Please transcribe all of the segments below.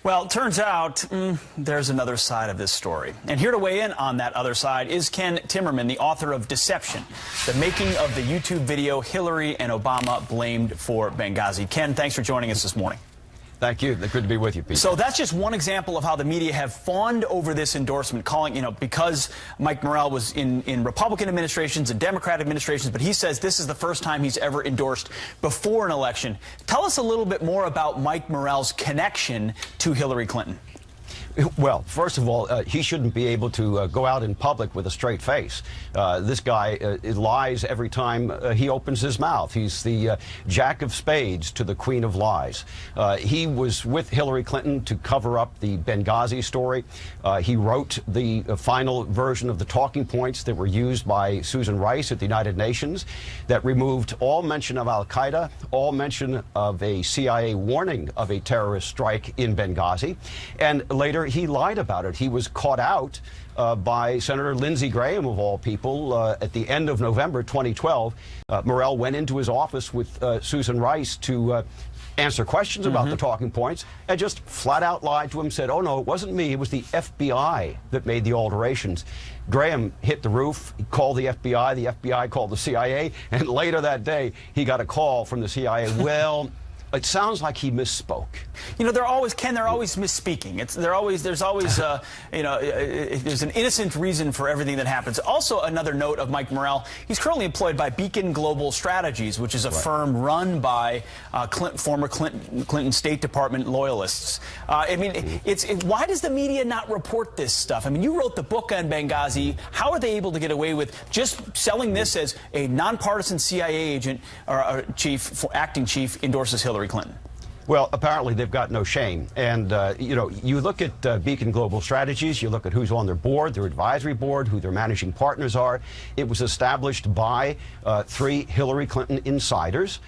Well, it turns out there's another side of this story. And here to weigh in on that other side is Ken Timmerman, the author of Deception, the making of the YouTube video Hillary and Obama blamed for Benghazi. Ken, thanks for joining us this morning. Thank you. Good to be with you, Pete. So that's just one example of how the media have fawned over this endorsement, calling, because Mike Morell was in Republican administrations and Democrat administrations, but he says this is the first time he's ever endorsed before an election. Tell us a little bit more about Mike Morell's connection to Hillary Clinton. Well, first of all, he shouldn't be able to go out in public with a straight face. This guy lies every time he opens his mouth. He's the Jack of Spades to the Queen of Lies. He was with Hillary Clinton to cover up the Benghazi story. He wrote the final version of the talking points that were used by Susan Rice at the United Nations that removed all mention of al-Qaeda, all mention of a CIA warning of a terrorist strike in Benghazi, and later he lied about it. He was caught out by Senator Lindsey Graham, of all people, at the end of November 2012. Morell went into his office with Susan Rice to answer questions about the talking points and just flat out lied to him, said, oh, no, it wasn't me. It was the FBI that made the alterations. Graham hit the roof. He called the FBI. The FBI called the CIA. And later that day, he got a call from the CIA. Well, it sounds like he misspoke. They're always misspeaking. There's always there's an innocent reason for everything that happens. Also, another note of Mike Morell, he's currently employed by Beacon Global Strategies, which is a firm run by former Clinton State Department loyalists. Why does the media not report this stuff? You wrote the book on Benghazi. How are they able to get away with just selling this as a nonpartisan CIA agent or acting chief endorses Hillary Clinton? Well, apparently they've got no shame. And, you look at Beacon Global Strategies, you look at who's on their board, their advisory board, who their managing partners are. It was established by 3 Hillary Clinton insiders,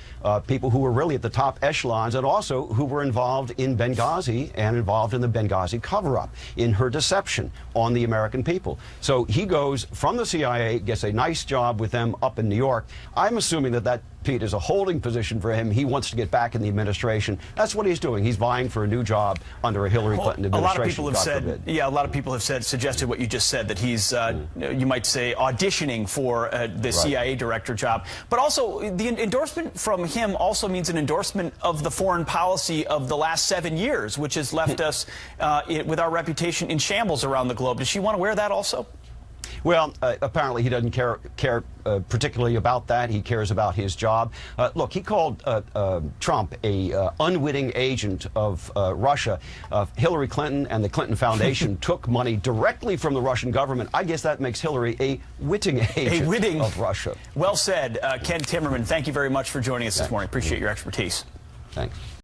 people who were really at the top echelons and also who were involved in Benghazi and involved in the Benghazi cover-up, in her deception on the American people. So he goes from the CIA, gets a nice job with them up in New York. I'm assuming that Pete, is a holding position for him. He wants to get back in the administration. That's what he's doing. He's vying for a new job under a Hillary Clinton administration. A lot of people have said, a lot of people have suggested what you just said, that he's, you might say, auditioning for the CIA director job. But also, the endorsement from him also means an endorsement of the foreign policy of the last 7 years, which has left us with our reputation in shambles around the globe. Does she want to wear that also? Well, apparently he doesn't care particularly about that. He cares about his job. Look, he called Trump a unwitting agent of Russia. Hillary Clinton and the Clinton Foundation took money directly from the Russian government. I guess that makes Hillary a witting agent of Russia. Well said. Ken Timmerman, thank you very much for joining us this morning. Appreciate your expertise. Thanks.